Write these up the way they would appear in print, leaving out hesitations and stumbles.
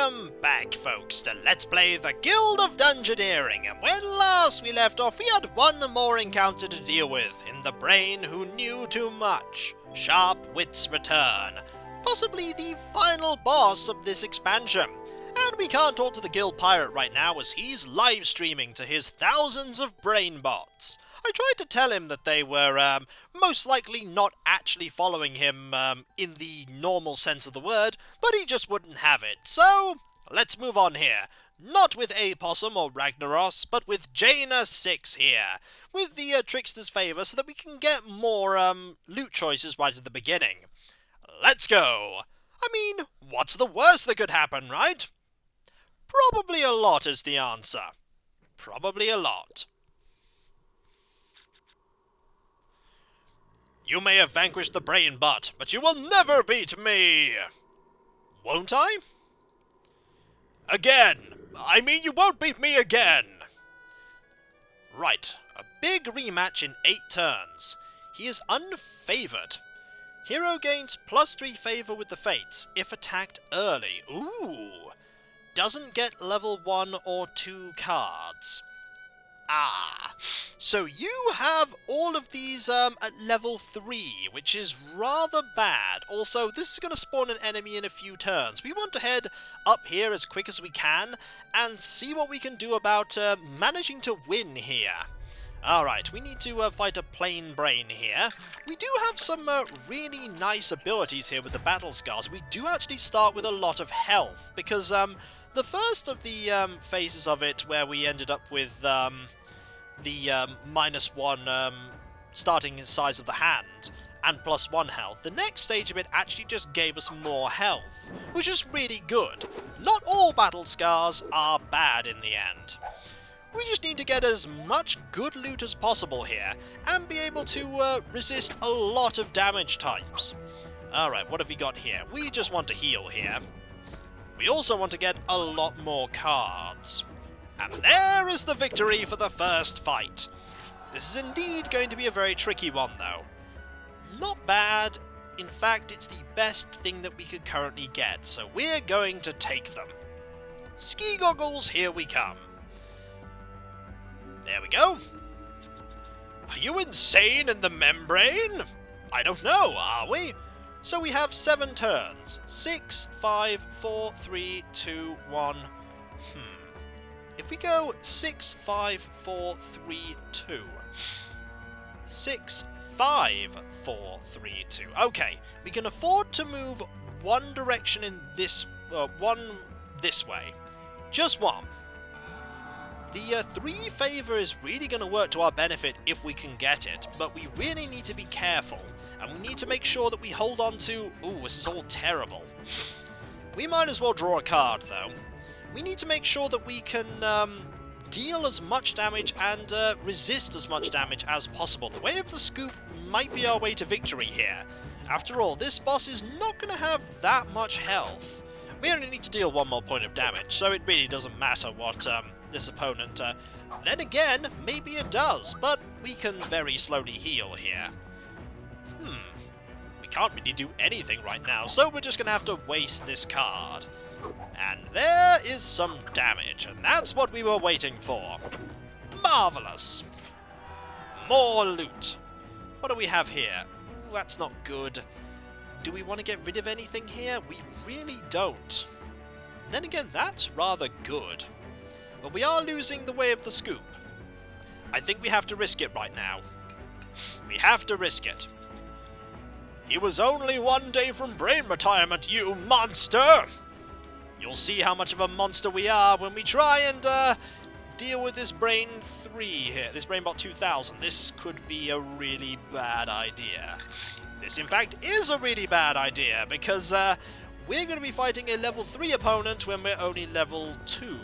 Welcome back, folks, to Let's Play the Guild of Dungeoneering, and when last we left off, we had one more encounter to deal with, in the brain who knew too much. Sharp Wit's return. Possibly the final boss of this expansion. And we can't talk to the guild pirate right now as he's live streaming to his thousands of brain bots. I tried to tell him that they were most likely not actually following him in the normal sense of the word, but he just wouldn't have it. So, let's move on here. Not with Apossum or Ragnaros, but with Jaina 6 here, with the Trickster's favour so that we can get more loot choices right at the beginning. Let's go! I mean, what's the worst that could happen, right? Probably a lot is the answer. Probably a lot. You may have vanquished the brain bot, but you will never beat me! Won't I? Again! I mean, you won't beat me again! Right, a big rematch in 8 turns. He is unfavoured. Hero gains +3 favour with the Fates, if attacked early. Ooh! Doesn't get level 1 or 2 cards. Ah, so you have all of these at level 3, which is rather bad. Also, this is going to spawn an enemy in a few turns. We want to head up here as quick as we can and see what we can do about managing to win here. Alright, we need to fight a plain brain here. We do have some really nice abilities here with the battle scars. We do actually start with a lot of health, because the first of the phases of it, where we ended up with the -1 starting size of the hand and +1 health, the next stage of it actually just gave us more health, which is really good. Not all battle scars are bad in the end. We just need to get as much good loot as possible here, and be able to resist a lot of damage types. Alright, what have we got here? We just want to heal here. We also want to get a lot more cards. And there is the victory for the first fight. This is indeed going to be a very tricky one, though. Not bad. In fact, it's the best thing that we could currently get, so we're going to take them. Ski goggles, here we come. There we go. Are you insane in the membrane? I don't know, are we? So we have 7 turns. 6, 5, 4, 3, 2, 1. If we go 6, 5, 4, 3, 2. 6, 5, 4, 3, 2. Okay, we can afford to move one direction in this... one this way. Just one. The 3 favour is really going to work to our benefit if we can get it, but we really need to be careful, and we need to make sure that we hold on to... Ooh, this is all terrible. We might as well draw a card, though. We need to make sure that we can deal as much damage and resist as much damage as possible. The way of the scoop might be our way to victory here. After all, this boss is not going to have that much health. We only need to deal 1 more point of damage, so it really doesn't matter what this opponent... then again, maybe it does, but we can very slowly heal here. We can't really do anything right now, so we're just going to have to waste this card. And there is some damage, and that's what we were waiting for. Marvellous! More loot. What do we have here? Ooh, that's not good. Do we want to get rid of anything here? We really don't. Then again, that's rather good. But we are losing the way of the scoop. I think we have to risk it right now. We have to risk it. He was only 1 day from brain retirement, you monster! You'll see how much of a monster we are when we try and deal with this Brain 3 here, this Brainbot 2000. This could be a really bad idea. This, in fact, is a really bad idea, because we're going to be fighting a level 3 opponent when we're only level 2.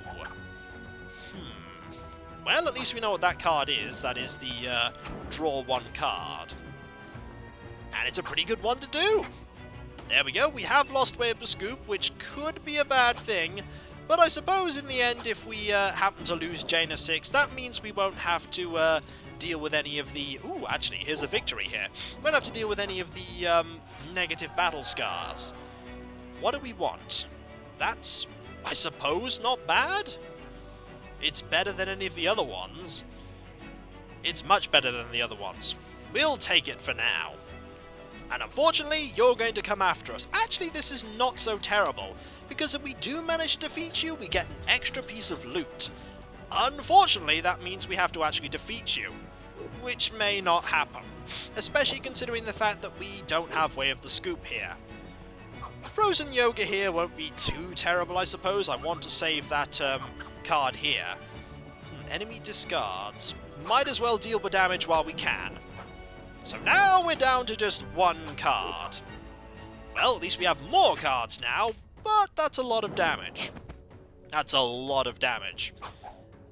Well, at least we know what that card is. That is the draw 1 card. And it's a pretty good one to do. There we go, we have lost way of the scoop, which could be a bad thing, but I suppose in the end, if we happen to lose Jaina 6, that means we won't have to deal with any of the... Ooh, actually, here's a victory here. We won't have to deal with any of the negative battle scars. What do we want? That's I suppose not bad. It's better than any of the other ones. It's much better than the other ones. We'll take it for now. And unfortunately, you're going to come after us. Actually, this is not so terrible, because if we do manage to defeat you, we get an extra piece of loot. Unfortunately, that means we have to actually defeat you, which may not happen, especially considering the fact that we don't have Way of the Scoop here. Frozen Yoga here won't be too terrible, I suppose. I want to save that card here. Enemy discards. Might as well deal the damage while we can. So now we're down to just one card. Well, at least we have more cards now, but that's a lot of damage. That's a lot of damage.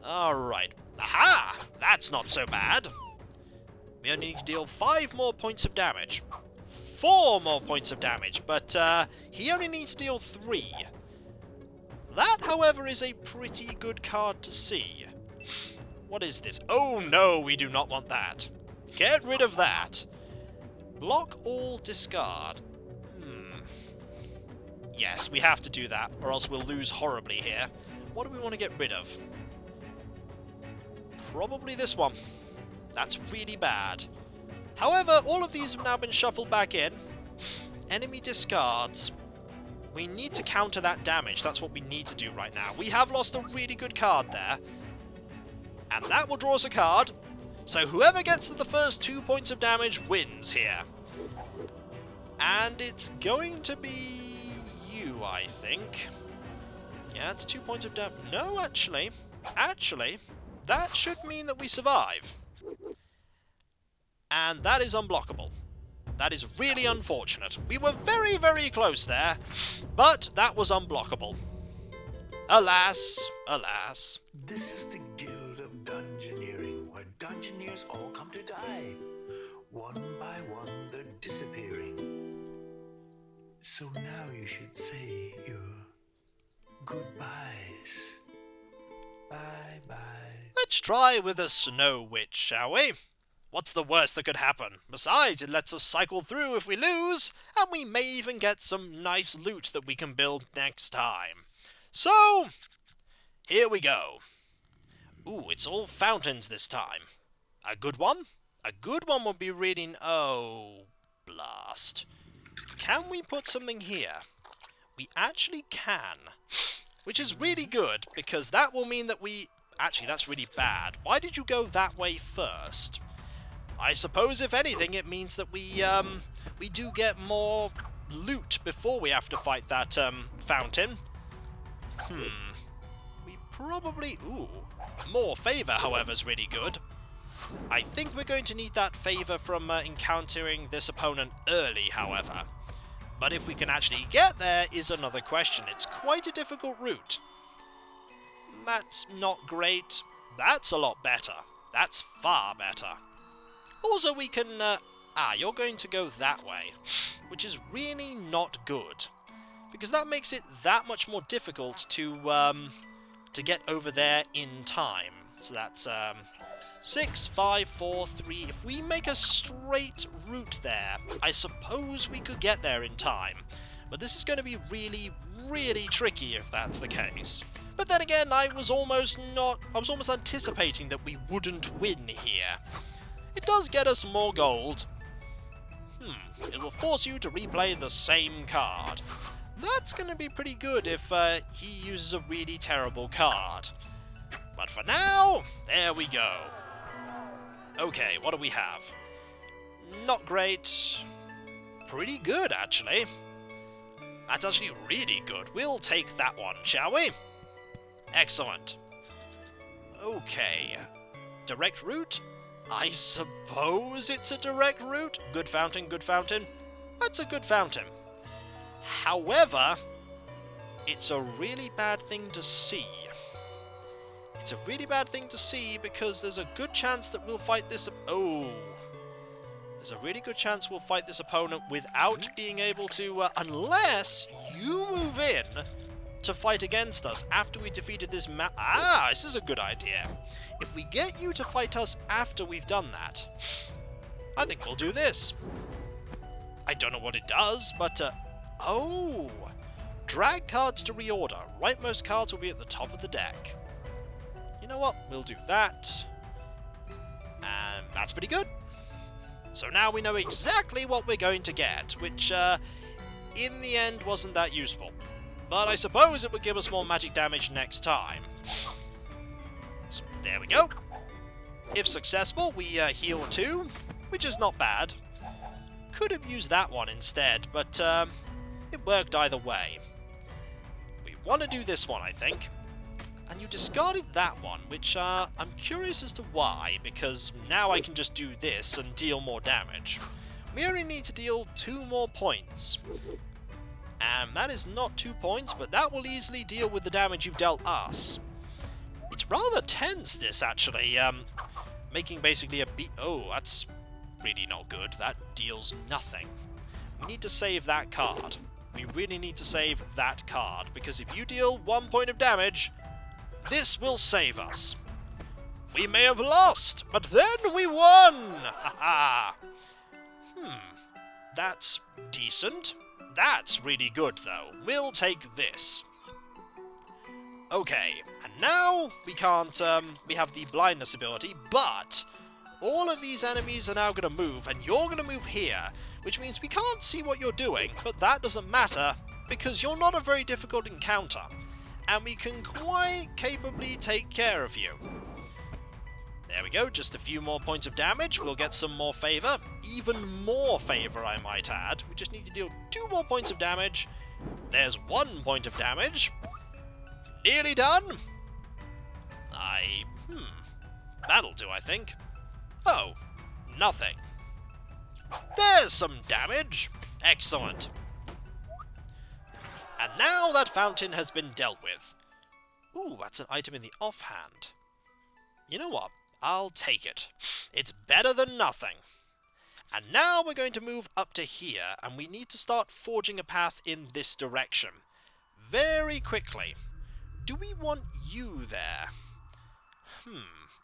Alright. Aha! That's not so bad. We only need to deal 5 more points of damage. 4 more points of damage, but he only needs to deal 3. That, however, is a pretty good card to see. What is this? Oh no, we do not want that. Get rid of that. Block all discard. Yes, we have to do that, or else we'll lose horribly here. What do we want to get rid of? Probably this one. That's really bad. However, all of these have now been shuffled back in. Enemy discards. We need to counter that damage. That's what we need to do right now. We have lost a really good card there. And that will draw us a card. So whoever gets to the first 2 points of damage wins here. And it's going to be you, I think. Yeah, it's 2 points of damage. No, actually, that should mean that we survive. And that is unblockable. That is really unfortunate. We were very, very close there, but that was unblockable. Alas, alas. This is the Guild of Dungeoneering, where dungeoneers all come to die. One by one, they're disappearing. So now you should say your goodbyes. Bye-bye. Let's try with a Snow Witch, shall we? What's the worst that could happen? Besides, it lets us cycle through if we lose, and we may even get some nice loot that we can build next time. So, here we go. Ooh, it's all fountains this time. A good one? A good one would be reading... Oh, blast. Can we put something here? We actually can. Which is really good, because that will mean that we... Actually, that's really bad. Why did you go that way first? I suppose, if anything, it means that we do get more loot before we have to fight that, fountain. We probably... Ooh. More favour, however, is really good. I think we're going to need that favour from encountering this opponent early, however. But if we can actually get there is another question. It's quite a difficult route. That's not great. That's a lot better. That's far better. Also, we can... you're going to go that way, which is really not good, because that makes it that much more difficult to get over there in time. So that's 6, 5, 4, 3. If we make a straight route there, I suppose we could get there in time. But this is going to be really, really tricky if that's the case. But then again, I was almost anticipating that we wouldn't win here. It does get us more gold. It will force you to replay the same card. That's going to be pretty good if he uses a really terrible card. But for now, there we go. Okay, what do we have? Not great. Pretty good, actually. That's actually really good. We'll take that one, shall we? Excellent. Okay. Direct route? I suppose it's a direct route. Good fountain, good fountain. That's a good fountain. However, it's a really bad thing to see. It's a really bad thing to see because there's a good chance that we'll fight this... Oh! There's a really good chance we'll fight this opponent without being able to... unless you move in to fight against us after we defeated this this is a good idea. If we get you to fight us after we've done that, I think we'll do this. I don't know what it does, but... oh! Drag cards to reorder. Rightmost cards will be at the top of the deck. You know what? We'll do that. And that's pretty good. So now we know exactly what we're going to get, which in the end wasn't that useful. But I suppose it would give us more magic damage next time. So there we go. If successful, we heal 2, which is not bad. Could have used that one instead, but it worked either way. We want to do this one, I think. And you discarded that one, which I'm curious as to why, because now I can just do this and deal more damage. We only need to deal 2 more points. And that is not 2 points, but that will easily deal with the damage you've dealt us. It's rather tense, this, actually. Making basically a beat... Oh, that's really not good. That deals nothing. We need to save that card. We really need to save that card, because if you deal 1 point of damage, this will save us. We may have lost, but then we won! Ha-ha! That's decent. That's really good, though. We'll take this. Okay, and now we can't, we have the blindness ability, but all of these enemies are now going to move, and you're going to move here, which means we can't see what you're doing, but that doesn't matter, because you're not a very difficult encounter, and we can quite capably take care of you. There we go, just a few more points of damage, we'll get some more favour, even more favour I might add. We just need to deal 2 more points of damage. There's 1 point of damage. Nearly done. That'll do, I think. Oh, nothing. There's some damage. Excellent. And now that fountain has been dealt with. Ooh, that's an item in the offhand. You know what? I'll take it. It's better than nothing. And now we're going to move up to here, and we need to start forging a path in this direction. Very quickly. Do we want you there?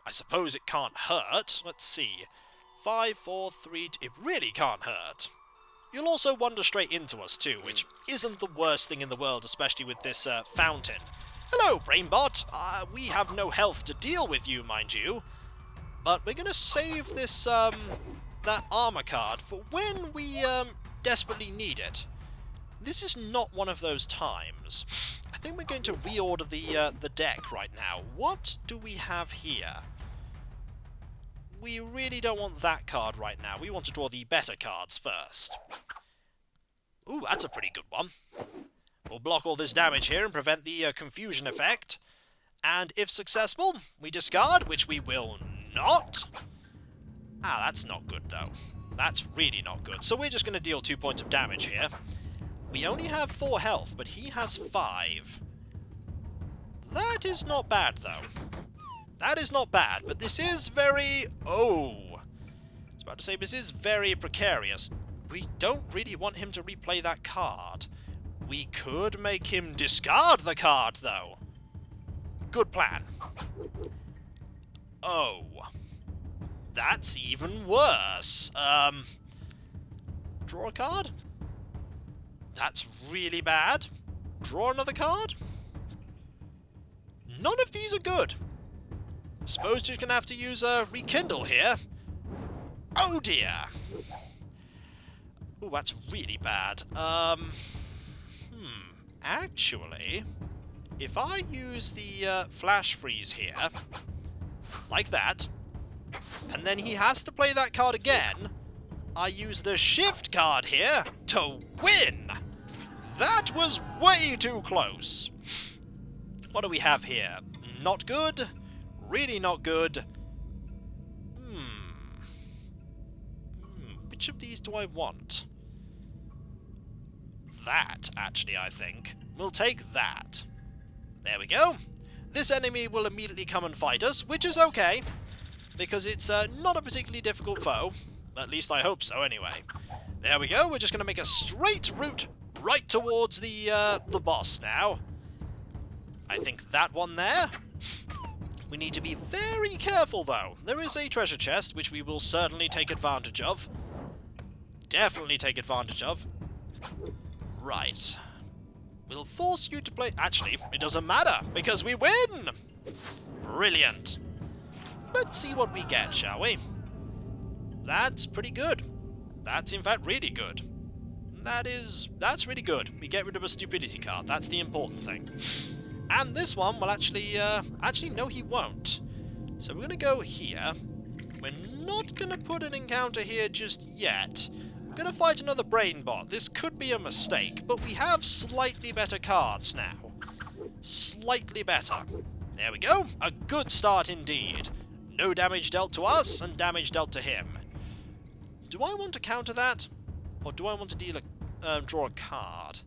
I suppose it can't hurt. Let's see. 5, 4, 3... It really can't hurt. You'll also wander straight into us too, which isn't the worst thing in the world, especially with this fountain. Hello, Brainbot! We have no health to deal with you, mind you. But we're going to save this, that armor card for when we desperately need it. This is not one of those times. I think we're going to reorder the deck right now. What do we have here? We really don't want that card right now. We want to draw the better cards first. Ooh, that's a pretty good one. We'll block all this damage here and prevent the confusion effect. And if successful, we discard, which we will not. Ah, that's not good, though. That's really not good. So we're just going to deal 2 points of damage here. We only have 4 health, but he has 5. That is not bad, though. That is not bad, but this is very... Oh! I was about to say, this is very precarious. We don't really want him to replay that card. We could make him discard the card, though. Good plan. Oh. That's even worse. Draw a card? That's really bad. Draw another card? None of these are good. I suppose you're going to have to use a rekindle here. Oh dear. Ooh, that's really bad. Actually, if I use the flash freeze here, like that, and then he has to play that card again, I use the shift card here to win! That was way too close. What do we have here? Not good. Really not good. Which of these do I want? That, actually, I think. We'll take that. There we go. This enemy will immediately come and fight us, which is okay, because it's not a particularly difficult foe. At least I hope so, anyway. There we go. We're just going to make a straight route right towards the boss now. I think that one there. We need to be very careful, though. There is a treasure chest, which we will certainly take advantage of. Definitely take advantage of. Right. We'll force you to play... Actually, it doesn't matter, because we win! Brilliant. Let's see what we get, shall we? That's pretty good. That's in fact really good. That's really good. We get rid of a stupidity card. That's the important thing. And this one will actually no, he won't. So we're going to go here. We're not going to put an encounter here just yet. We're going to fight another brain bot. This could be a mistake, but we have slightly better cards now. Slightly better. There we go. A good start indeed. No damage dealt to us, and damage dealt to him. Do I want to counter that? Or do I want to draw a card?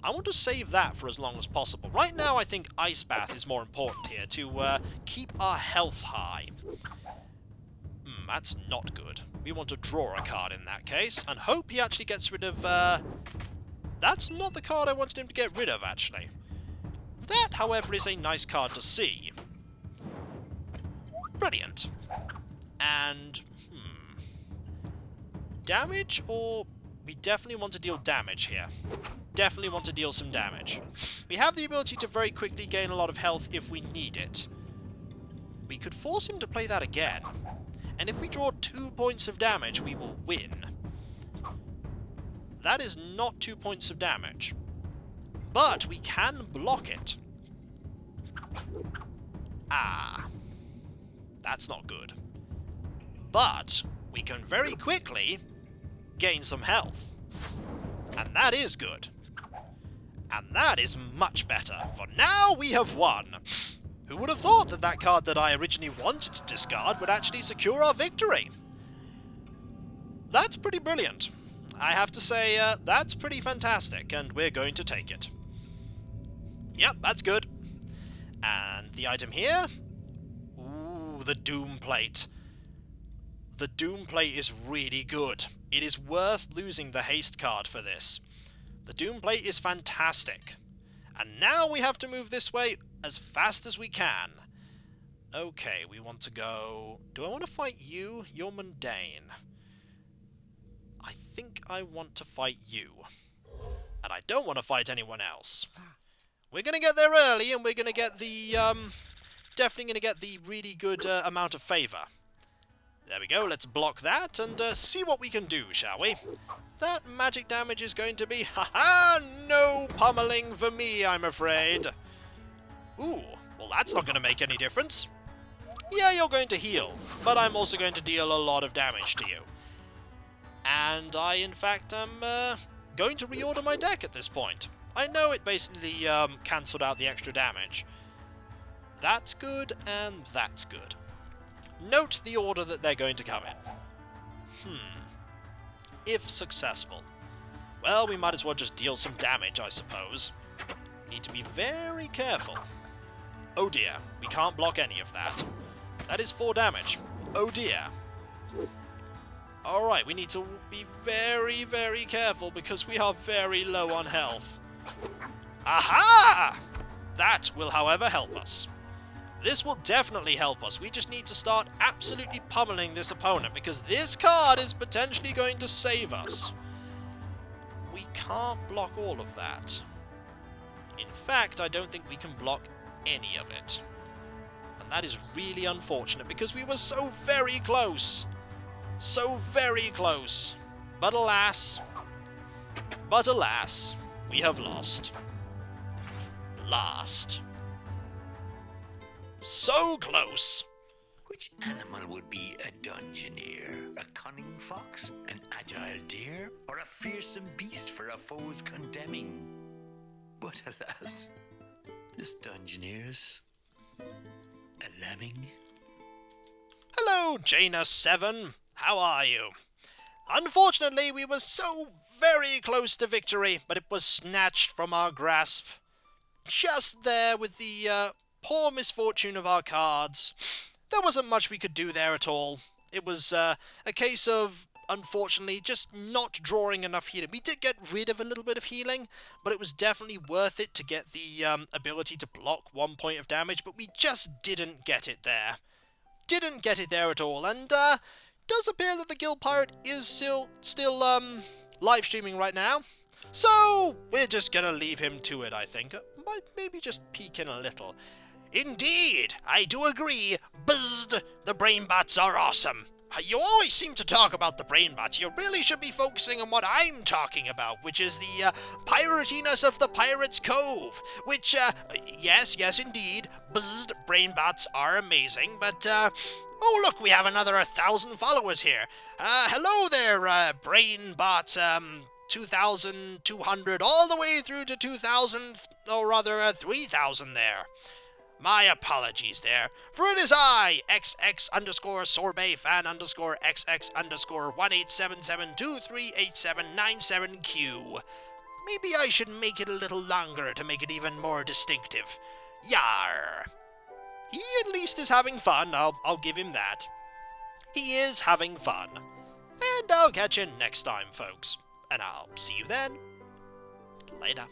I want to save that for as long as possible. Right now, I think Ice Bath is more important here to keep our health high. That's not good. We want to draw a card in that case, and hope he actually gets rid of... That's not the card I wanted him to get rid of, actually. That, however, is a nice card to see. Brilliant. And... damage, or... We definitely want to deal damage here. Definitely want to deal some damage. We have the ability to very quickly gain a lot of health if we need it. We could force him to play that again. And if we draw 2 points of damage, we will win. That is not 2 points of damage. But we can block it. Ah. That's not good. But we can very quickly gain some health. And that is good. And that is much better, for now we have won. Who would have thought that that card that I originally wanted to discard would actually secure our victory? That's pretty brilliant. I have to say, that's pretty fantastic, and we're going to take it. Yep, that's good. And the item here? Ooh, the Doom Plate. The Doom Plate is really good. It is worth losing the haste card for this. The Doom Plate is fantastic. And now we have to move this way as fast as we can. Okay, we want to go... Do I want to fight you? You're mundane. I think I want to fight you. And I don't want to fight anyone else. We're going to get there early, and we're going to get the... definitely going to get the really good amount of favour. There we go, let's block that, and see what we can do, shall we? That magic damage is going to be... Ha-ha! No pummeling for me, I'm afraid. Ooh, well that's not going to make any difference. Yeah, you're going to heal, but I'm also going to deal a lot of damage to you. And I, in fact, am going to reorder my deck at this point. I know it basically cancelled out the extra damage. That's good, and that's good. Note the order that they're going to come in. If successful. Well, we might as well just deal some damage, I suppose. Need to be very careful. Oh dear, we can't block any of that. That is 4 damage. Oh dear. Alright, we need to be very, very careful because we are very low on health. Aha! That will, however, help us. This will definitely help us. We just need to start absolutely pummeling this opponent because this card is potentially going to save us. We can't block all of that. In fact, I don't think we can block any of it. And that is really unfortunate because we were so very close. So very close. But alas, we have lost. Last. So close! Which animal would be a dungeoneer? A cunning fox? An agile deer? Or a fearsome beast for a foe's condemning? But alas, this dungeoneer's a lemming. Hello, Jaina7. How are you? Unfortunately, we were so very close to victory, but it was snatched from our grasp. Just there with the, poor misfortune of our cards. There wasn't much we could do there at all. It was a case of, unfortunately, just not drawing enough healing. We did get rid of a little bit of healing, but it was definitely worth it to get the ability to block 1 point of damage, but we just didn't get it there. Didn't get it there at all, and does appear that the Guild Pirate is still live streaming right now. So, we're just gonna leave him to it, I think. Might maybe just peek in a little. Indeed, I do agree. Buzzed, the brain bots are awesome. You always seem to talk about the brain bots. You really should be focusing on what I'm talking about, which is the piratiness of the Pirate's Cove. Which, yes, indeed, buzzed brain bots are amazing, but, oh, look, we have another 1,000 followers here. Hello there, brain bots, 2,200 all the way through to 2,000, or rather, 3,000 there. My apologies there, for it is I, XX underscore sorbet fan underscore XX underscore 1877238797Q. Maybe I should make it a little longer to make it even more distinctive. Yar. He at least is having fun, I'll give him that. He is having fun. And I'll catch you next time, folks. And I'll see you then. Later.